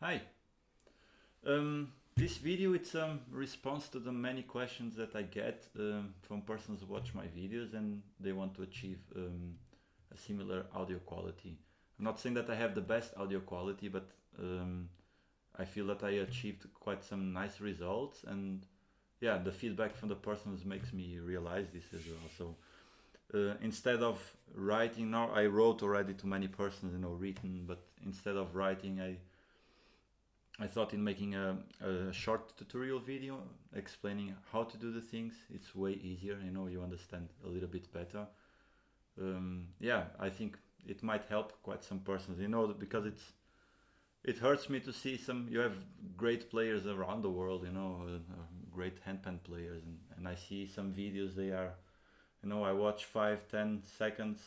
Hi. This video it's a response to the many questions that I get from persons who watch my videos and they want to achieve a similar audio quality. I'm not saying that I have the best audio quality, but I feel that I achieved quite some nice results, and yeah, the feedback from the persons makes me realize this as well. So instead of writing, now I wrote already to many persons, written, but instead of writing, I thought in making a short tutorial video explaining how to do the things. It's way easier, you understand a little bit better. Yeah, I think it might help quite some persons, because it hurts me to see you have great players around the world, great handpan players, and I see some videos, they are, I watch 5, 10 seconds,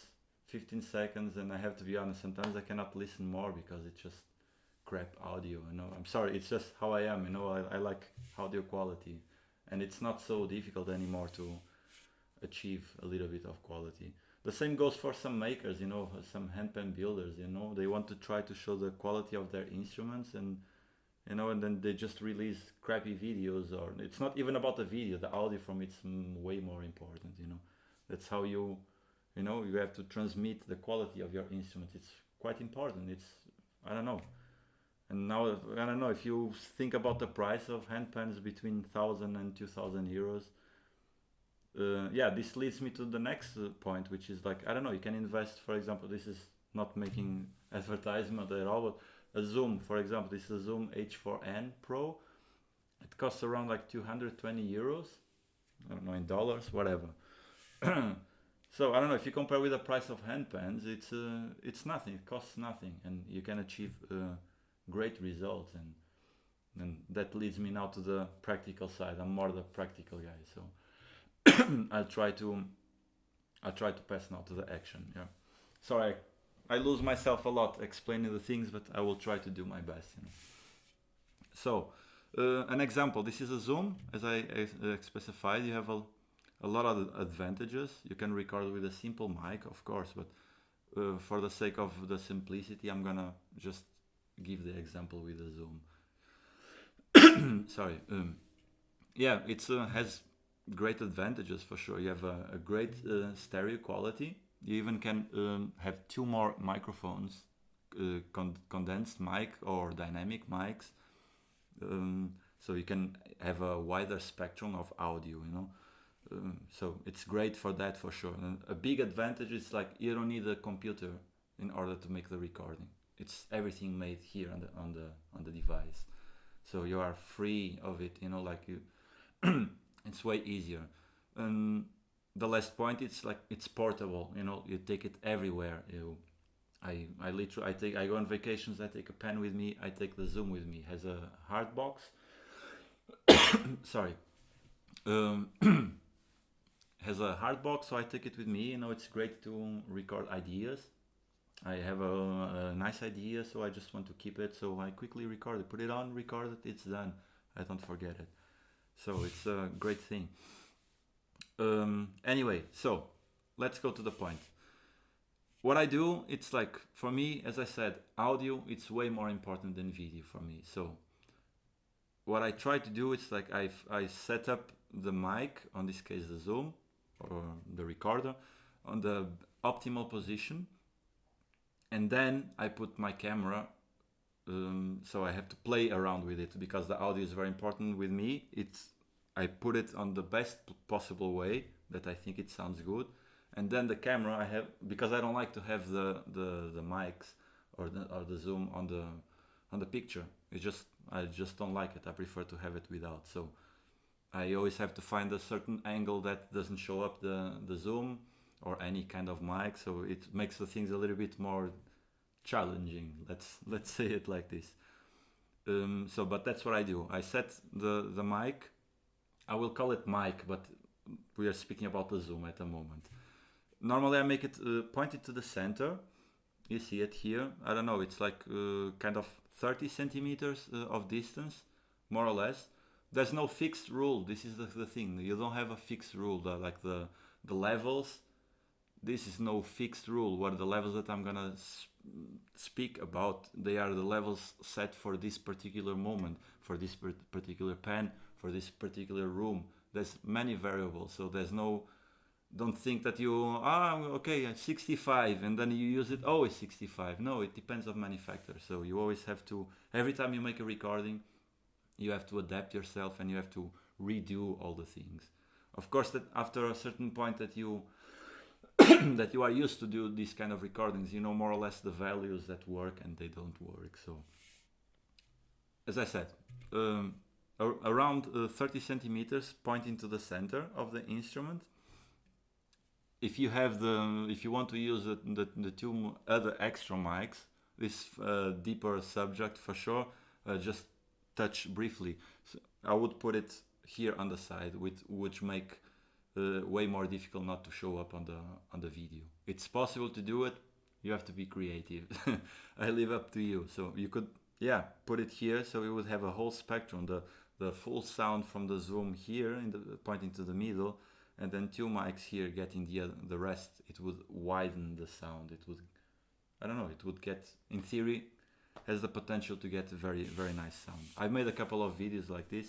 15 seconds, and I have to be honest, sometimes I cannot listen more because it's just crap audio. I'm sorry, it's just how I am. I like audio quality, and it's not so difficult anymore to achieve a little bit of quality. The same goes for some makers, some handpan builders. They want to try to show the quality of their instruments, and and then they just release crappy videos. Or it's not even about the video, the audio from it's way more important. That's how you have to transmit the quality of your instrument. It's quite important. It's, I don't know. And now, I don't know, if you think about the price of handpans between 1,000 and 2,000 euros, yeah, this leads me to the next point, which is like, I don't know, you can invest, for example, this is not making advertisement at all, but a Zoom, for example, this is a Zoom H4n Pro. It costs around like 220 euros. I don't know, in dollars, whatever. So I don't know, if you compare with the price of handpans, it's nothing, it costs nothing, and you can achieve great results, and that leads me now to the practical side. I'm more the practical guy, so I'll try to pass now to the action. Yeah, sorry, I lose myself a lot explaining the things, but I will try to do my best. So an example, this is a Zoom, as I specified. You have a lot of advantages. You can record with a simple mic, of course, but for the sake of the simplicity, I'm gonna just give the example with the Zoom. Sorry. Yeah, it has great advantages for sure. You have a great stereo quality. You even can have two more microphones, condensed mic or dynamic mics. So you can have a wider spectrum of audio, so it's great for that, for sure. And a big advantage is like you don't need a computer in order to make the recording. It's everything made here on the device, so you are free of it. Like you, it's way easier. And the last point, it's portable. You take it everywhere. I literally I go on vacations. I take a pen with me. I take the Zoom with me. It has a hard box. Sorry. Has a hard box, so I take it with me. It's great to record ideas. I have a nice idea, so I just want to keep it, so I quickly record it, put it on, record it, it's done. I don't forget it. So it's a great thing. Anyway, so let's go to the point. What I do, it's like, for me, as I said, audio, it's way more important than video for me. So what I try to do is like I set up the mic, on this case the Zoom, or the recorder, on the optimal position. And then I put my camera, so I have to play around with it because the audio is very important with me. I put it on the best possible way that I think it sounds good. And then the camera I have, because I don't like to have the mics or the Zoom on the picture. I just don't like it. I prefer to have it without. So I always have to find a certain angle that doesn't show up the Zoom or any kind of mic, so it makes the things a little bit more challenging. Let's say it like this. But that's what I do. I set the mic. I will call it mic, but we are speaking about the Zoom at the moment. Normally I make it pointed to the center. You see it here. I don't know. It's like kind of 30 centimeters of distance, more or less. There's no fixed rule. This is the thing. You don't have a fixed rule. Like the levels. This is no fixed rule. What are the levels that I'm gonna speak about. They are the levels set for this particular moment, for this particular pen, for this particular room. There's many variables, so there's no, don't think that you, okay, 65, and then you use it, oh, it's 65. No, it depends on many factors. So you always have to, every time you make a recording, you have to adapt yourself and you have to redo all the things. Of course, that after a certain point that you that you are used to do these kind of recordings, you know more or less the values that work and they don't work. So, as I said, around 30 centimeters pointing to the center of the instrument. If you have if you want to use the two other extra mics, this deeper subject for sure, just touch briefly. So I would put it here on the side, which make way more difficult not to show up on the video. It's possible to do it. You have to be creative. I leave up to you. So you could, put it here, so you would have a whole spectrum. The full sound from the zoom here, pointing to the middle, and then two mics here getting the rest. It would widen the sound. It would, I don't know. It would get, in theory, has the potential to get a very, very nice sound. I've made a couple of videos like this,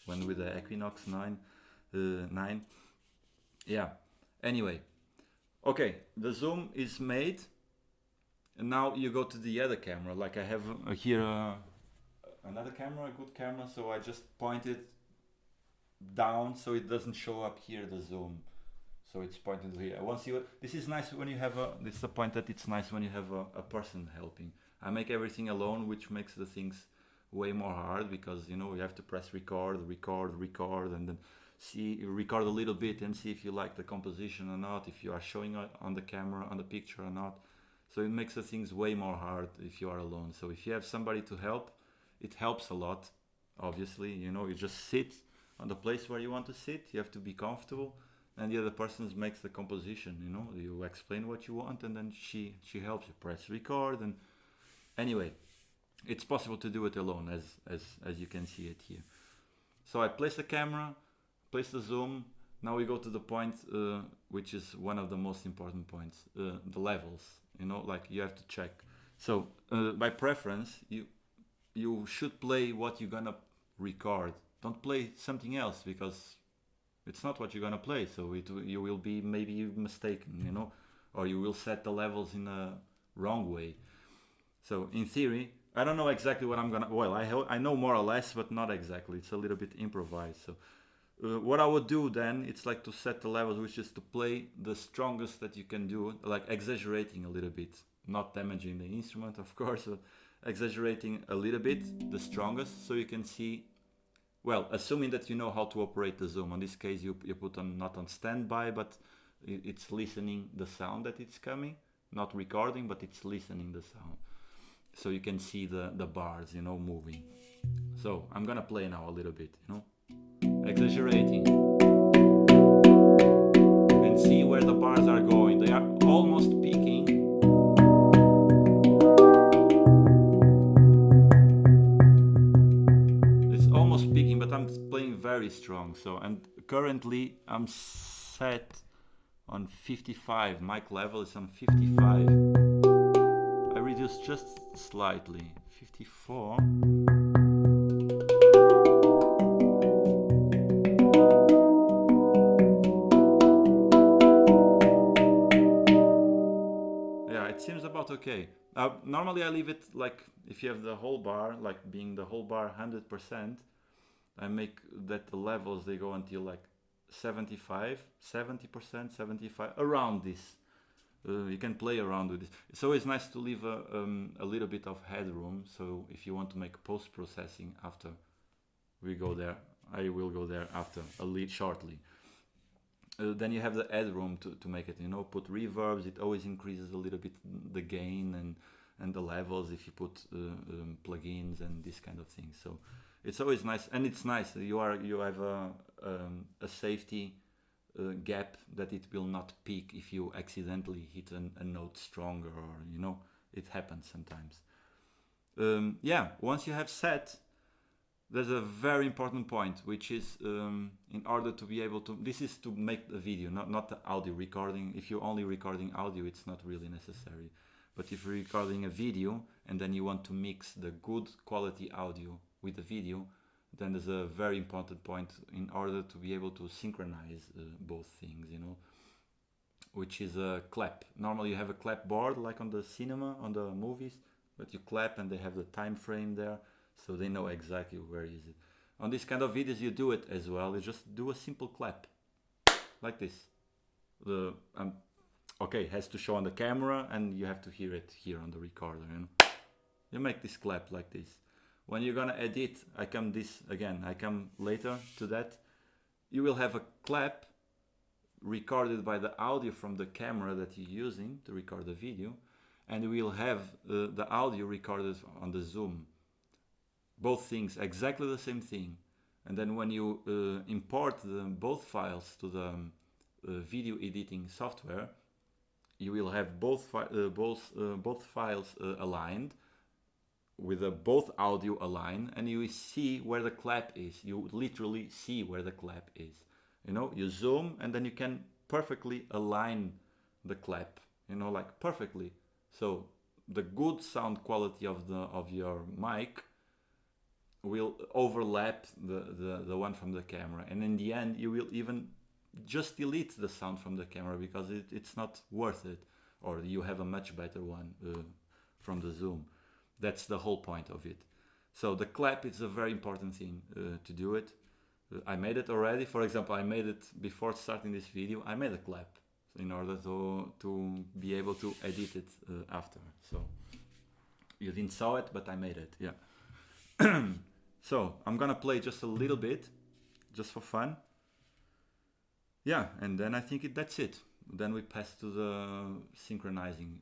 one with the Equinox 9. Yeah, anyway, okay, the zoom is made, and now you go to the other camera. Like I have here another camera, a good camera, so I just point it down so it doesn't show up here, the zoom. So it's pointed here. This is nice when you have this is the point that it's nice when you have a person helping. I make everything alone, which makes the things way more hard, because you know you have to press record, and then record a little bit and see if you like the composition or not, if you are showing on the camera, on the picture or not. So it makes the things way more hard if you are alone. So if you have somebody to help, it helps a lot. Obviously, you know, you just sit on the place where you want to sit. You have to be comfortable, and the other person makes the composition. You know, you explain what you want, and then she helps you press record. And anyway, it's possible to do it alone, as you can see it here. So I place the camera, place the zoom. Now we go to the point which is one of the most important points, the levels. You know, like you have to check. So by preference, you should play what you're gonna record. Don't play something else, because it's not what you're gonna play. So you will be maybe mistaken, you know, or you will set the levels in a wrong way. So in theory, I don't know exactly what I'm gonna. Well, I know more or less, but not exactly. It's a little bit improvised. So what I would do then, it's like to set the levels, which is to play the strongest that you can do, like exaggerating a little bit, not damaging the instrument, of course, but exaggerating a little bit, the strongest, so you can see. Well, assuming that you know how to operate the zoom. In this case, you put on not on standby, but it's listening the sound that it's coming, not recording, but it's listening the sound. So you can see the bars, you know, moving. So I'm gonna play now a little bit, you know, exaggerating, and see where the bars are going. They are almost peaking. It's almost peaking, but I'm playing very strong. So, and currently I'm set on 55. Mic level is on 55. Reduce just slightly, 54. Yeah, it seems about okay. Normally I leave it like, if you have the whole bar, like being the whole bar 100%, I make that the levels, they go until like 75, 70%, 75, around this. You can play around with this. It's always nice to leave a little bit of headroom. So if you want to make post-processing after we go there, I will go there after shortly. Then you have the headroom to make it, you know, put reverbs. It always increases a little bit the gain and the levels if you put plugins and this kind of thing. So it's always nice, and it's nice. You have a safety gap that it will not peak if you accidentally hit a note stronger, or you know, it happens sometimes. Once you have set, there's a very important point, which is in order to be able to, this is to make the video, not the audio recording. If you're only recording audio, it's not really necessary, But if you're recording a video and then you want to mix the good quality audio with the video, then there's a very important point in order to be able to synchronize both things, you know, which is a clap. Normally you have a clap board like on the cinema, on the movies, but you clap and they have the time frame there, so they know exactly where is it. On this kind of videos you do it as well. You just do a simple clap like this. Okay, it has to show on the camera and you have to hear it here on the recorder, you know. You make this clap like this. When you're gonna edit, I come later to that, you will have a clap recorded by the audio from the camera that you're using to record the video, and we will have the audio recorded on the Zoom. Both things, exactly the same thing. And then when you import both files to the video editing software, you will have both files aligned, with both audio aligned, and you will see where the clap is. You literally see where the clap is. You know, you zoom and then you can perfectly align the clap, you know, like perfectly. So the good sound quality of your mic will overlap the one from the camera, and in the end you will even just delete the sound from the camera because it's not worth it, or you have a much better one from the Zoom. That's the whole point of it. So the clap is a very important thing to do it. I made it already. For example, I made it before starting this video. I made a clap in order to be able to edit it after. So you didn't saw it, but I made it, yeah. So I'm gonna play just a little bit, just for fun. Yeah, and then I think that's it. Then we pass to the synchronizing,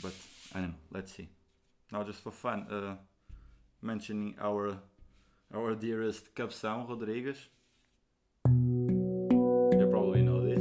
but I don't know, let's see. Now just for fun, mentioning our dearest Capção Rodrigues. You probably know this.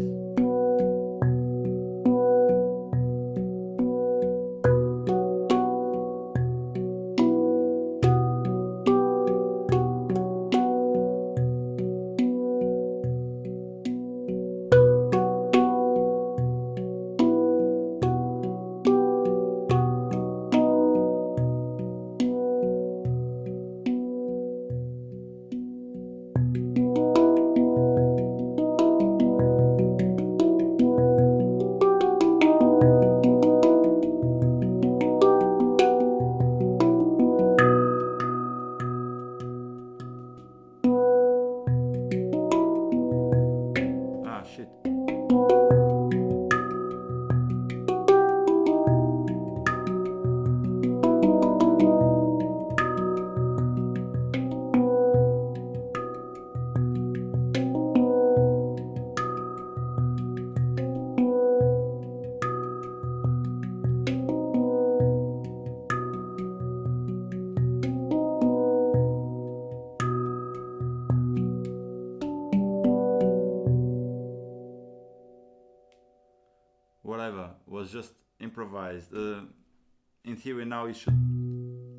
Whatever, was just improvised. In theory now you should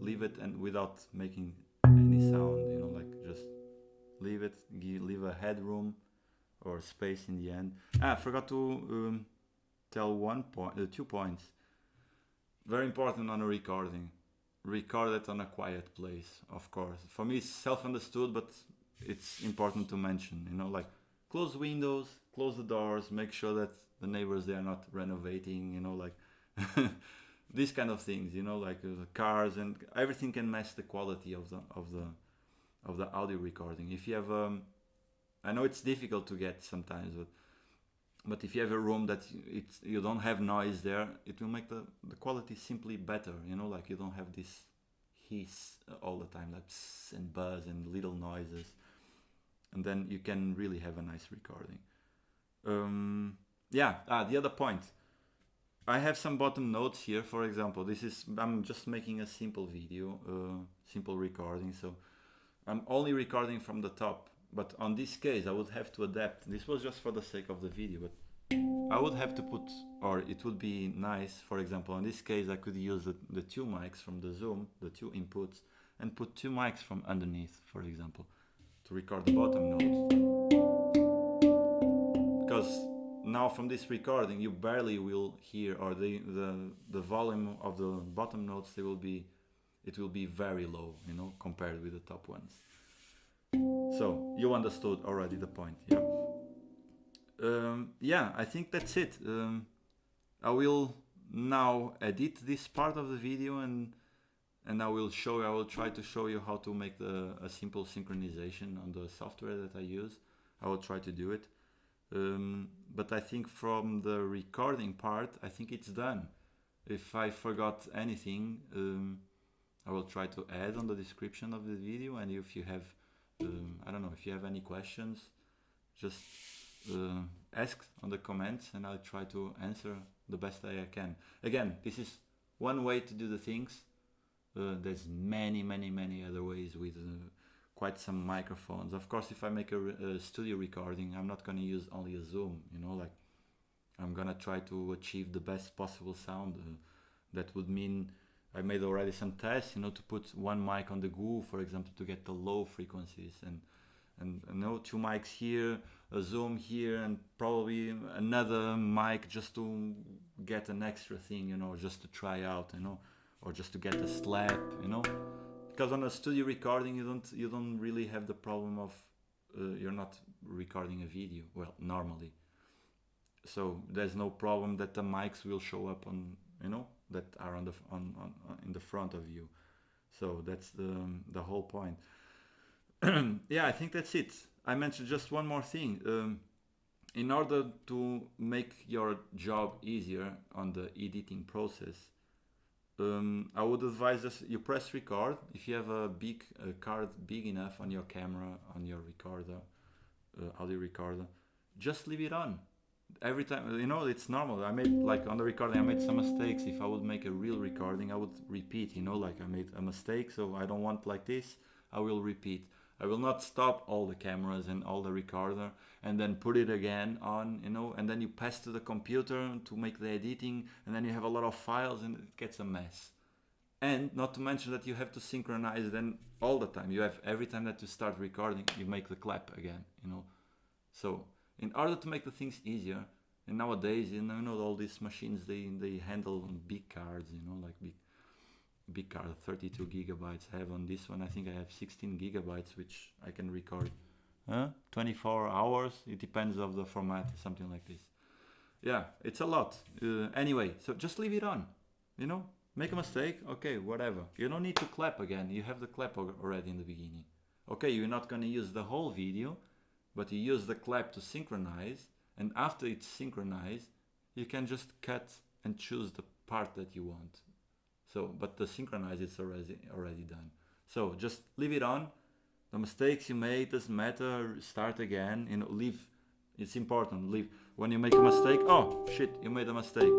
leave it and without making any sound, you know, like just leave it, leave a headroom or space in the end. I forgot to tell 2 points. Very important on a recording. Record it on a quiet place, of course. For me it's self-understood, but it's important to mention, you know, like close windows, close the doors, make sure that the neighbors, they are not renovating, you know, like these kind of things, you know, like cars and everything can mess the quality of the audio recording. If you have I know it's difficult to get sometimes, but if you have a room that you don't have noise there, it will make the quality simply better, you know, like you don't have this hiss all the time, like psst and buzz and little noises, and then you can really have a nice recording. Yeah, the other point, I have some bottom notes here. For example, I'm just making a simple video, simple recording, so I'm only recording from the top, but on this case I would have to adapt. This was just for the sake of the video, but I would have to put, or it would be nice, for example, in this case I could use the 2 mics from the Zoom, the 2 inputs, and put 2 mics from underneath, for example, to record the bottom notes. Because now from this recording you barely will hear, or the volume of the bottom notes, it will be very low, you know, compared with the top ones. So you understood already the point. Yeah, I think that's it. I will now edit this part of the video, and I will try to show you how to make a simple synchronization on the software that I use. I will try to do it. But I think from the recording part, I think it's done. If I forgot anything, I will try to add on the description of the video, and if you have, I don't know, if you have any questions, just ask on the comments, and I'll try to answer the best I can. Again, this is one way to do the things. There's many other ways with quite some microphones. Of course, if I make a studio recording, I'm not going to use only a Zoom, you know, like I'm gonna try to achieve the best possible sound. That would mean I made already some tests, you know, to put one mic on the GU, for example, to get the low frequencies, and you know, 2 mics here, a Zoom here, and probably another mic just to get an extra thing, you know, just to try out, you know, or just to get a slap, you know, because on a studio recording you don't really have the problem of you're not recording a video, well, normally, so there's no problem that the mics will show up on, you know, that are on in the front of you. So that's the whole point. Yeah, I think that's it. I mentioned just one more thing. In order to make your job easier on the editing process, I would advise us, you press record. If you have a big card big enough on your camera, on your recorder, audio recorder, just leave it on. Every time, you know, it's normal. I made, like on the recording, I made some mistakes. If I would make a real recording, I would repeat, you know, like I made a mistake, so I don't want like this, I will repeat. I will not stop all the cameras and all the recorder and then put it again on, you know, and then you pass to the computer to make the editing, and then you have a lot of files and it gets a mess. And not to mention that you have to synchronize then all the time. You have, every time that you start recording, you make the clap again, you know. So in order to make the things easier, and nowadays, you know, all these machines, they handle big cards, you know, like big card, 32 gigabytes. I have on this one, I think I have 16 gigabytes, which I can record 24 hours. It depends of the format, something like this. Yeah, it's a lot. Anyway, so just leave it on, you know, make a mistake, okay, whatever. You don't need to clap again. You have the clap already in the beginning. Okay, you're not going to use the whole video, but you use the clap to synchronize, and after it's synchronized, you can just cut and choose the part that you want. So, but the synchronize is already done. So just leave it on. The mistakes you made doesn't matter. Start again. You know, leave. It's important. Leave when you make a mistake. Oh shit! You made a mistake.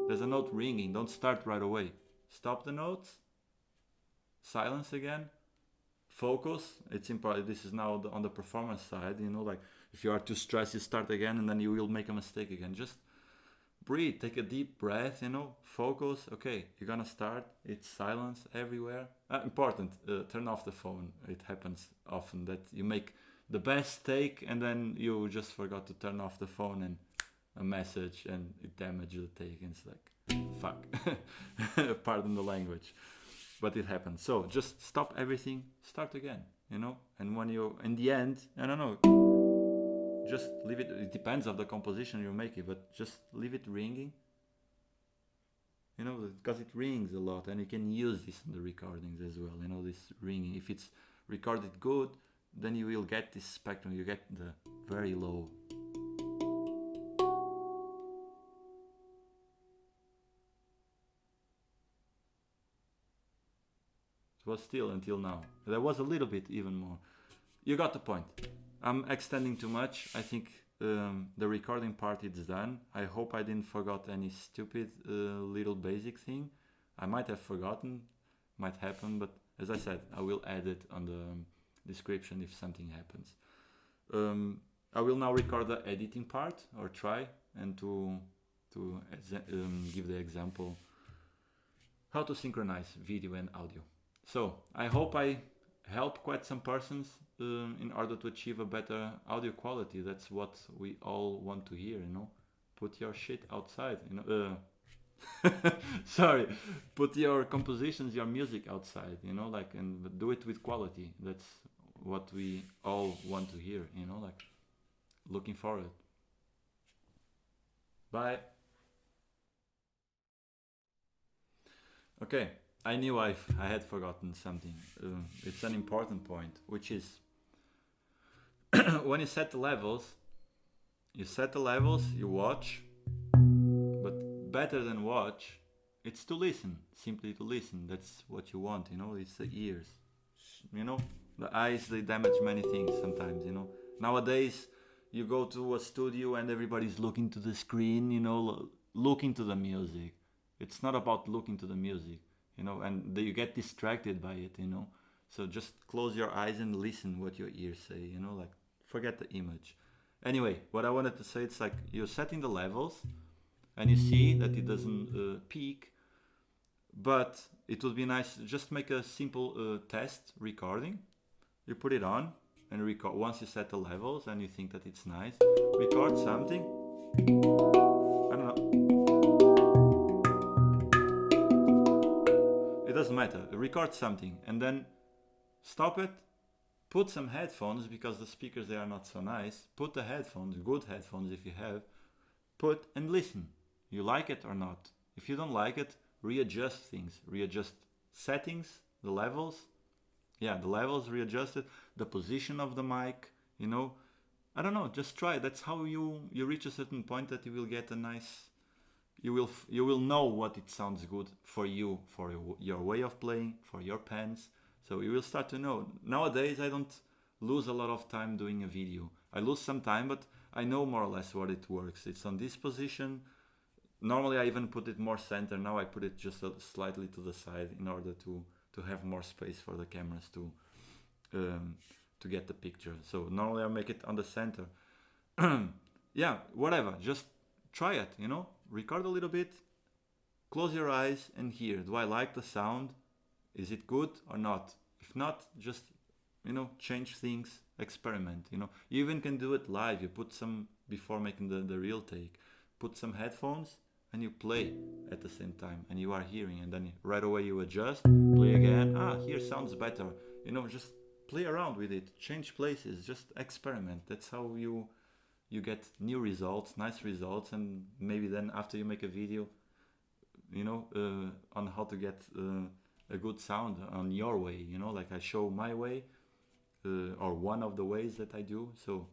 There's a note ringing. Don't start right away. Stop the notes. Silence again. Focus. It's important. This is now on the performance side. You know, like if you are too stressed, you start again, and then you will make a mistake again. Just breathe, take a deep breath, you know, focus. Okay, you're gonna start. It's silence everywhere. Important, turn off the phone. It happens often that you make the best take and then you just forgot to turn off the phone, and a message, and it damages the take, and it's like, fuck. Pardon the language, but it happens. So just stop everything, start again, you know, and when you, in the end, I don't know, just leave it. It depends on the composition you're making, but just leave it ringing. You know, because it rings a lot, and you can use this in the recordings as well. You know, this ringing. If it's recorded good, then you will get this spectrum. You get the very low. It was still until now. There was a little bit even more. You got the point. I'm extending too much. I think the recording part is done. I hope I didn't forget any stupid little basic thing. I might have forgotten, might happen, but as I said, I will add it on the description if something happens. I will now record the editing part, or try, and to give the example how to synchronize video and audio. So I hope I help quite some persons in order to achieve a better audio quality. That's what we all want to hear, you know. put your shit outside, you know. Sorry, put your compositions, your music outside, you know, like, and do it with quality. That's what we all want to hear, you know, like, looking forward. Bye. Okay, I knew I had forgotten something. It's an important point, which is when you set the levels, you watch, but better than watch, it's to listen, simply to listen. That's what you want, you know, it's the ears. You know, the eyes, they damage many things sometimes, you know. Nowadays, you go to a studio and everybody's looking to the screen, you know, looking to the music. It's not about looking to the music, you know, and you get distracted by it, you know. So just close your eyes and listen what your ears say, you know, like, forget the image. Anyway, what I wanted to say, it's like you're setting the levels and you see that it doesn't peak, but it would be nice to just make a simple test recording. You put it on and record. Once you set the levels and you think that it's nice, record something. I don't know. It doesn't matter. Record something and then stop it. Put some headphones, because the speakers, they are not so nice. Put the headphones, good headphones if you have. Put and listen. You like it or not. If you don't like it, readjust things. Readjust settings, the levels. Yeah, the levels readjusted, the position of the mic, you know. I don't know, just try. That's how you reach a certain point that you will get a nice, you will know what it sounds good for you, for your way of playing, for your pens. So you will start to know. Nowadays, I don't lose a lot of time doing a video. I lose some time, but I know more or less what it works. It's on this position. Normally, I even put it more center. Now I put it just slightly to the side in order to have more space for the cameras to get the picture. So normally I make it on the center. Yeah, whatever. Just try it, you know. Record a little bit. Close your eyes and hear. Do I like the sound? Is it good or not? If not, just, you know, change things, experiment, you know. You even can do it live. You put some, before making the real take, put some headphones and you play at the same time and you are hearing, and then right away you adjust, play again. Here sounds better. You know, just play around with it, change places, just experiment. That's how you get new results, nice results, and maybe then after you make a video, you know, on how to get a good sound on your way, you know, like I show my way, or one of the ways that I do. So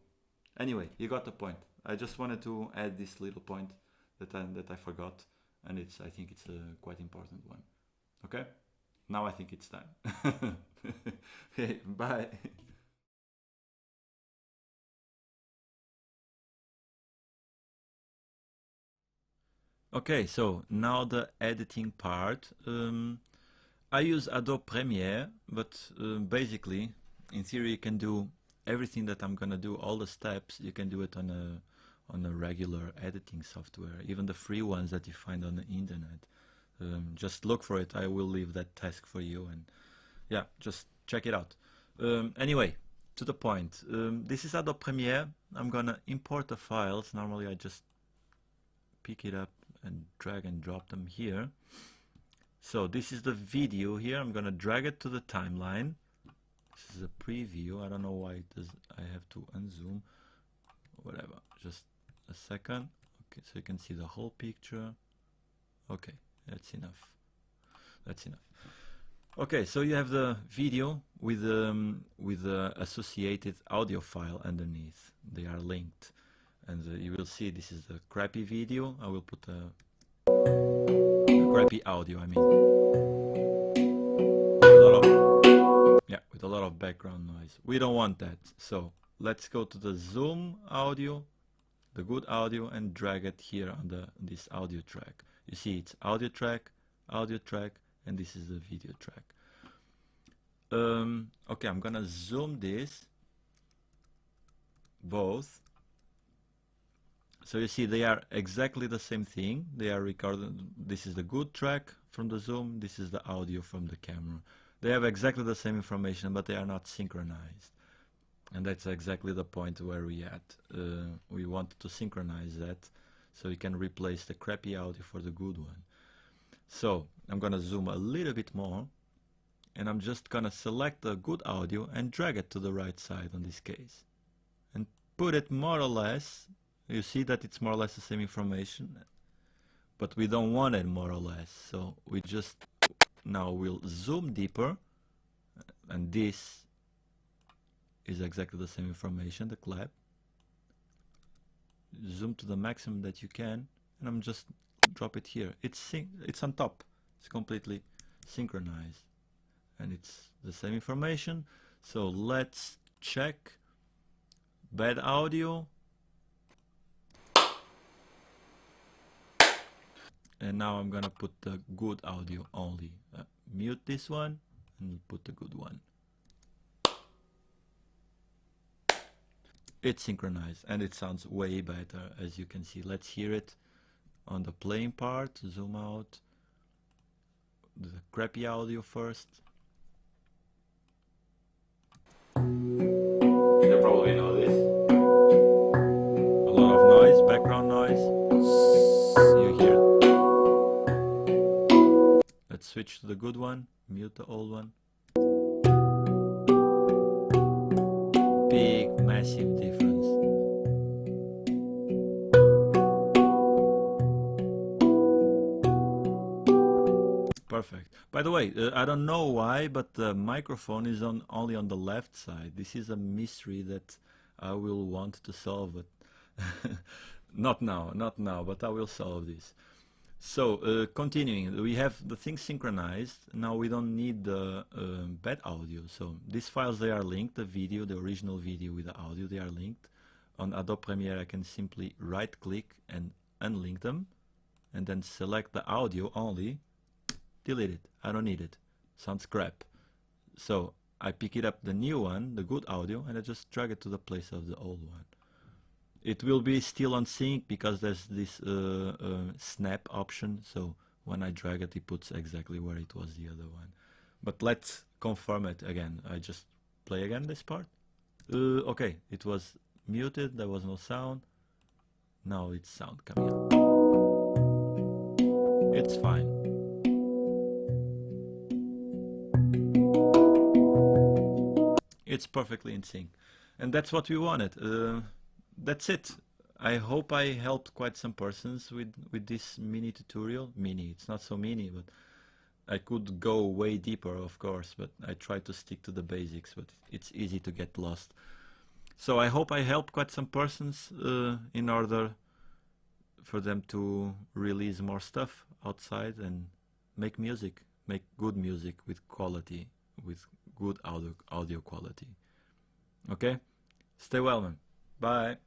anyway, you got the point. I just wanted to add this little point that I forgot, and I think it's a quite important one. Okay, now I think it's time. Okay, bye. Okay, so now the editing part. I use Adobe Premiere, but basically, in theory, you can do everything that I'm gonna do, all the steps. You can do it on a regular editing software, even the free ones that you find on the internet. Just look for it. I will leave that task for you, and yeah, just check it out. Anyway, to the point. This is Adobe Premiere. I'm gonna import the files. Normally, I just pick it up and drag and drop them here. So this is the video here. I'm gonna drag it to the timeline. This is a preview. I don't know why it does. I have to unzoom. Whatever. Just a second. Okay, so you can see the whole picture. Okay, that's enough. That's enough. Okay, so you have the video with the associated audio file underneath. They are linked, and you will see this is the crappy video. I will put a crappy audio. I mean, with a lot of background noise. We don't want that. So let's go to the Zoom audio, the good audio, and drag it here on this audio track. You see, it's audio track, and this is the video track. Okay, I'm gonna zoom this both. So you see they are exactly the same thing. They are recorded. This is the good track from the Zoom. This is the audio from the camera. They have exactly the same information, but they are not synchronized. And that's exactly the point where we at. We want to synchronize that so you can replace the crappy audio for the good one. So I'm gonna zoom a little bit more, and I'm just gonna select the good audio and drag it to the right side on this case and put it more or less. You see that it's more or less the same information, but we don't want it more or less, so we just now we'll zoom deeper, and this is exactly the same information, the clap. Zoom to the maximum that you can, and I'm just drop it here. It's on top, it's completely synchronized, and it's the same information. So let's check bad audio, and now I'm gonna put the good audio only. Mute this one and put the good one. It's synchronized and it sounds way better, as you can see. Let's hear it on the playing part. Zoom out the crappy audio first. You probably know this. A lot of noise, background noise. You hear it. Let's switch to the good one, mute the old one. Big, massive difference. Perfect. By the way, I don't know why, but the microphone is only on the left side. This is a mystery that I will want to solve, but not now, but I will solve this. So, continuing, we have the thing synchronized. Now we don't need the bad audio. So these files, they are linked, the video, the original video with the audio, they are linked. On Adobe Premiere, I can simply right click and unlink them, and then select the audio only, delete it, I don't need it, sounds crap. So I pick it up, the new one, the good audio, and I just drag it to the place of the old one. It will be still on sync because there's this snap option, so when I drag it, it puts exactly where it was the other one. But let's confirm it again. I just play again this part. Okay, it was muted, there was no sound. Now it's sound coming up. It's fine. It's perfectly in sync. And that's what we wanted. That's it. I hope I helped quite some persons with this mini tutorial. Mini, it's not so mini, but I could go way deeper, of course, but I try to stick to the basics, but it's easy to get lost. So I hope I helped quite some persons in order for them to release more stuff outside and make music, make good music with quality, with good audio quality. Okay? Stay well, man. Bye.